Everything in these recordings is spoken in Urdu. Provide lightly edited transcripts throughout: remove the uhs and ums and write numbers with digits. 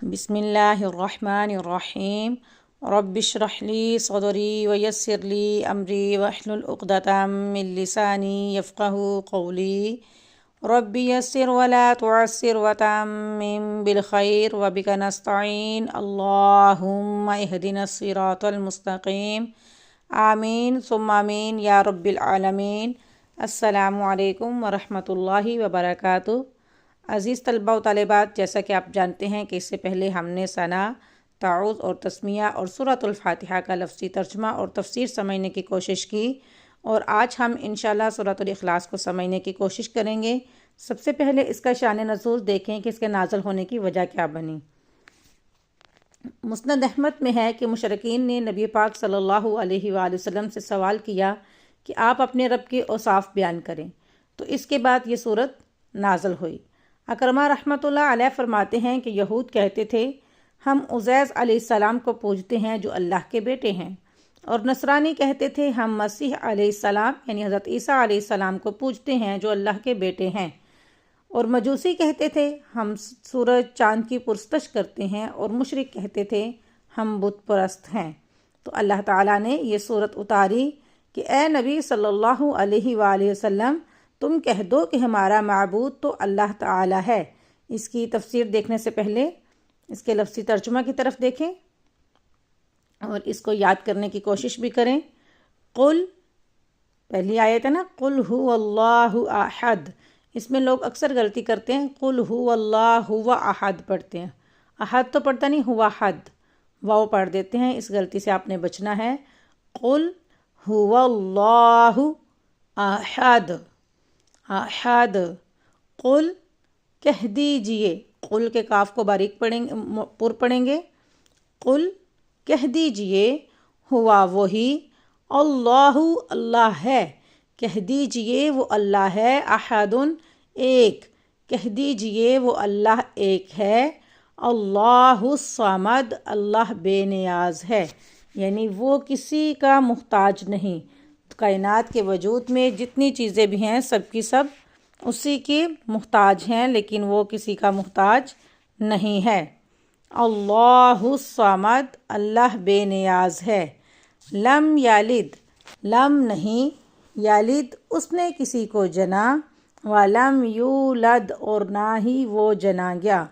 بسم اللہ الرحمن الرحیم رب اشرح لی صدری ویسر لی امری واحلل عقدۃ من لسانی یفقہوا قولی رب یسر ولا تعسر وتمم بالخیر وبک نستعین اللہم اہدنا الصراط المستقیم آمین ثم آمین یا رب العالمین۔ السلام علیکم ورحمۃ اللہ وبرکاتہ۔ عزیز طلباء و طالبات، جیسا کہ آپ جانتے ہیں کہ اس سے پہلے ہم نے ثنا، تعوذ اور تسمیہ اور سورۃ الفاتحہ کا لفظی ترجمہ اور تفسیر سمجھنے کی کوشش کی، اور آج ہم انشاءاللہ سورۃ الاخلاص کو سمجھنے کی کوشش کریں گے۔ سب سے پہلے اس کا شان نزول دیکھیں کہ اس کے نازل ہونے کی وجہ کیا بنی۔ مسند احمد میں ہے کہ مشرکین نے نبی پاک صلی اللہ علیہ وآلہ وسلم سے سوال کیا کہ آپ اپنے رب کے اوصاف بیان کریں، تو اس کے بعد یہ صورت نازل ہوئی۔ اکرمہ رحمۃ اللہ علیہ فرماتے ہیں کہ یہود کہتے تھے ہم عزیر علیہ السلام کو پوجتے ہیں جو اللہ کے بیٹے ہیں، اور نصرانی کہتے تھے ہم مسیح علیہ السلام یعنی حضرت عیسیٰ علیہ السلام کو پوجتے ہیں جو اللہ کے بیٹے ہیں، اور مجوسی کہتے تھے ہم سورج چاند کی پرستش کرتے ہیں، اور مشرک کہتے تھے ہم بت پرست ہیں۔ تو اللہ تعالیٰ نے یہ صورت اتاری کہ اے نبی صلی اللہ علیہ وآلہ وسلم، تم کہہ دو کہ ہمارا معبود تو اللہ تعالیٰ ہے۔ اس کی تفسیر دیکھنے سے پہلے اس کے لفظی ترجمہ کی طرف دیکھیں اور اس کو یاد کرنے کی کوشش بھی کریں۔ قل، پہلی آیت ہے نا، قل هو اللہ احد، اس میں لوگ اکثر غلطی کرتے ہیں، قل هو اللہ هو احد پڑھتے ہیں، احد تو پڑھتا نہیں، ہوا حد واو پڑھ دیتے ہیں، اس غلطی سے آپ نے بچنا ہے۔ قل هو اللہ احد، احد، قل کہہ دیجئے، قل کے کاف کو باریک پر پڑھیں گے، قل کہہ دیجئے، ہوا وہی، اللہ اللہ ہے، کہہ دیجئے وہ اللہ ہے، احد ایک، کہہ دیجئے وہ اللہ ایک ہے، اللہ الصمد اللہ بے نیاز ہے، یعنی وہ کسی کا محتاج نہیں۔ کائنات کے وجود میں جتنی چیزیں بھی ہیں سب کی سب اسی کی محتاج ہیں، لیکن وہ کسی کا محتاج نہیں ہے۔ اللہ الصمد اللہ بے نیاز ہے۔ لم یلد، لم نہیں، یلد اس نے کسی کو جنا، ولم یولد اور نہ ہی وہ جنا گیا،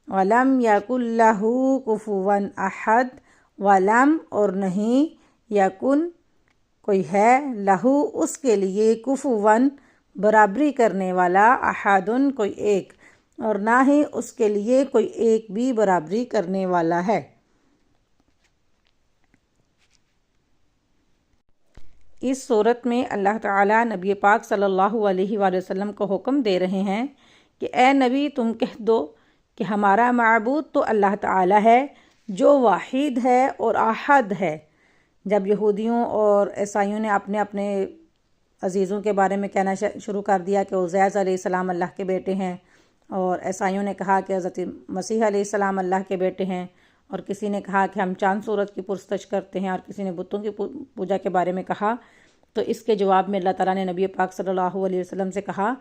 ولم یکن لہ کفوا احد، ولم اور نہیں، یکن کوئی ہے، لہو اس کے لیے، کفواً برابری کرنے والا، احدن کوئی ایک، اور نہ ہی اس کے لیے کوئی ایک بھی برابری کرنے والا ہے۔ اس صورت میں اللہ تعالیٰ نبی پاک صلی اللہ علیہ وآلہ وسلم کو حکم دے رہے ہیں کہ اے نبی تم کہہ دو کہ ہمارا معبود تو اللہ تعالیٰ ہے جو واحد ہے اور احد ہے۔ جب یہودیوں اور عیسائیوں نے اپنے اپنے عزیزوں کے بارے میں کہنا شروع کر دیا کہ عزیر علیہ السلام اللہ کے بیٹے ہیں، اور عیسائیوں نے کہا کہ حضرت مسیح علیہ السلام اللہ کے بیٹے ہیں، اور کسی نے کہا کہ ہم چاند سورج کی پرستش کرتے ہیں، اور کسی نے بتوں کی پوجا کے بارے میں کہا، تو اس کے جواب میں اللہ تعالیٰ نے نبی پاک صلی اللہ علیہ وسلم سے کہا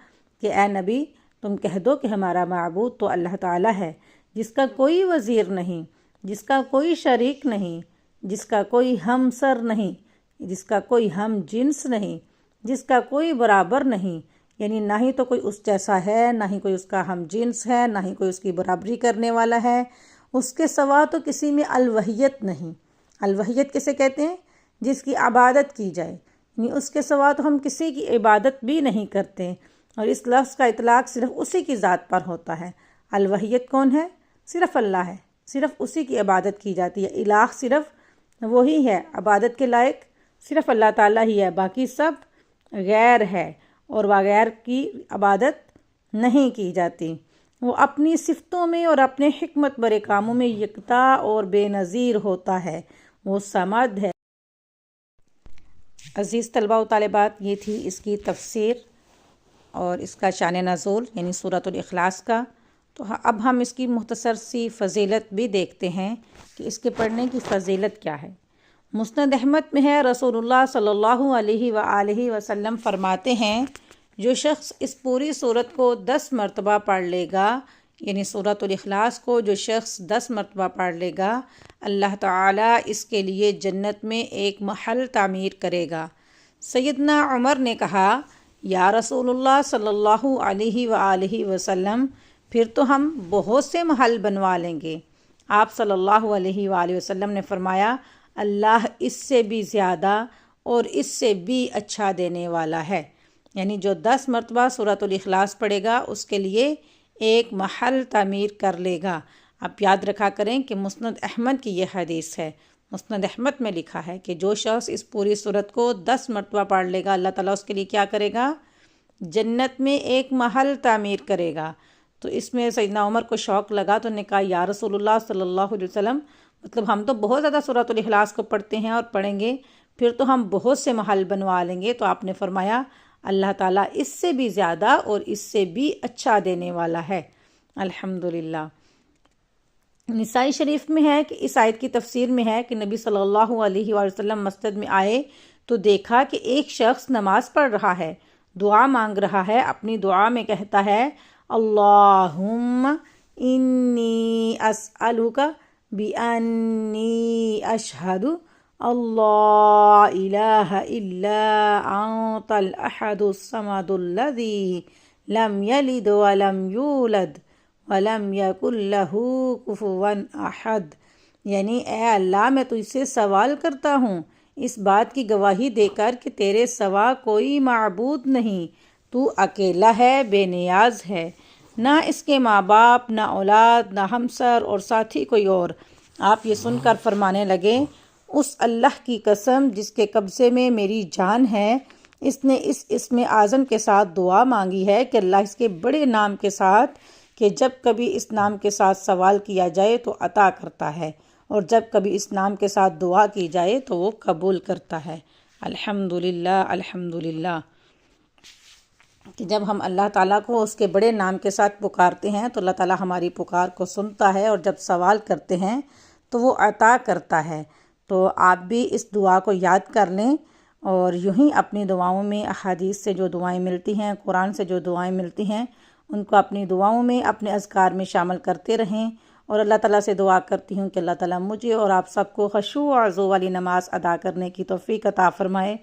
کہ اے نبی تم کہہ دو کہ ہمارا معبود تو اللہ تعالیٰ ہے، جس کا کوئی وزیر نہیں، جس کا کوئی شریک نہیں، جس کا کوئی ہمسر نہیں، جس کا کوئی ہم جنس نہیں، جس کا کوئی برابر نہیں، یعنی نہ ہی تو کوئی اس جیسا ہے، نہ ہی کوئی اس کا ہم جنس ہے، نہ ہی کوئی اس کی برابری کرنے والا ہے، اس کے سوا تو کسی میں الوہیت نہیں۔ الوہیت کسے کہتے ہیں؟ جس کی عبادت کی جائے، یعنی اس کے سوا تو ہم کسی کی عبادت بھی نہیں کرتے، اور اس لفظ کا اطلاق صرف اسی کی ذات پر ہوتا ہے۔ الوہیت کون ہے؟ صرف اللہ ہے، صرف اسی کی عبادت کی جاتی ہے، الہ صرف وہی ہے، عبادت کے لائق صرف اللہ تعالیٰ ہی ہے، باقی سب غیر ہے، اور بغیر کی عبادت نہیں کی جاتی۔ وہ اپنی صفتوں میں اور اپنے حکمت برے کاموں میں یکتا اور بے نظیر ہوتا ہے، وہ صمد ہے۔ عزیز طلباء و طالبات، یہ تھی اس کی تفسیر اور اس کا شان نزول یعنی سورۃ الاخلاص کا۔ تو اب ہم اس کی مختصر سی فضیلت بھی دیکھتے ہیں کہ اس کے پڑھنے کی فضیلت کیا ہے۔ مسند احمد میں ہے، رسول اللہ صلی اللہ علیہ وآلہ وسلم فرماتے ہیں جو شخص اس پوری سورت کو 10 مرتبہ پڑھ لے گا یعنی سورۃ الاخلاص کو جو شخص 10 مرتبہ پڑھ لے گا اللہ تعالیٰ اس کے لیے جنت میں ایک محل تعمیر کرے گا۔ سیدنا عمر نے کہا یا رسول اللہ صلی اللہ علیہ وآلہ وسلم پھر تو ہم بہت سے محل بنوا لیں گے۔ آپ صلی اللہ علیہ وآلہ وسلم نے فرمایا اللہ اس سے بھی زیادہ اور اس سے بھی اچھا دینے والا ہے، یعنی جو 10 مرتبہ سورۃ الاخلاص پڑھے گا اس کے لیے ایک محل تعمیر کر لے گا۔ آپ یاد رکھا کریں کہ مسند احمد کی یہ حدیث ہے۔ مسند احمد میں لکھا ہے کہ جو شخص اس پوری سورت کو 10 مرتبہ پڑھ لے گا اللہ تعالیٰ اس کے لیے کیا کرے گا؟ جنت میں ایک محل تعمیر کرے گا۔ تو اس میں سیدنا عمر کو شوق لگا تو نے کہا یا رسول اللہ صلی اللہ علیہ وسلم مطلب ہم تو بہت زیادہ سورۃ الاخلاص کو پڑھتے ہیں اور پڑھیں گے، پھر تو ہم بہت سے محل بنوا لیں گے۔ تو آپ نے فرمایا اللہ تعالیٰ اس سے بھی زیادہ اور اس سے بھی اچھا دینے والا ہے۔ الحمدللہ۔ نسائی شریف میں ہے کہ اس آیت کی تفسیر میں ہے کہ نبی صلی اللہ علیہ وآلہ وسلم مسجد میں آئے تو دیکھا کہ ایک شخص نماز پڑھ رہا ہے، دعا مانگ رہا ہے، اپنی دعا میں کہتا ہے اللہم انی اسألک بانی اشہد اللہ الہ الا انت الاحد الصمد الذی لم یلد ولم یولد وَلَمْ يَكُنْ لَهُ كُفُوًا أَحَدٌ، یعنی اے اللہ میں تجھ سے سوال کرتا ہوں اس بات کی گواہی دے کر کہ تیرے سوا کوئی معبود نہیں، تو اکیلا ہے، بے نیاز ہے، نہ اس کے ماں باپ، نہ اولاد، نہ ہمسر اور ساتھی کوئی اور۔ آپ یہ سن کر فرمانے لگے اس اللہ کی قسم جس کے قبضے میں میری جان ہے، اس نے اس اسم اعظم کے ساتھ دعا مانگی ہے کہ اللہ اس کے بڑے نام کے ساتھ کہ جب کبھی اس نام کے ساتھ سوال کیا جائے تو عطا کرتا ہے اور جب کبھی اس نام کے ساتھ دعا کی جائے تو وہ قبول کرتا ہے۔ الحمدللہ الحمدللہ۔ کہ جب ہم اللہ تعالیٰ کو اس کے بڑے نام کے ساتھ پکارتے ہیں تو اللہ تعالیٰ ہماری پکار کو سنتا ہے اور جب سوال کرتے ہیں تو وہ عطا کرتا ہے۔ تو آپ بھی اس دعا کو یاد کر لیں اور یوں ہی اپنی دعاؤں میں احادیث سے جو دعائیں ملتی ہیں، قرآن سے جو دعائیں ملتی ہیں ان کو اپنی دعاؤں میں، اپنے اذکار میں شامل کرتے رہیں۔ اور اللہ تعالیٰ سے دعا کرتی ہوں کہ اللہ تعالیٰ مجھے اور آپ سب کو خشوع و خضوع والی نماز ادا کرنے کی توفیق عطا فرمائے۔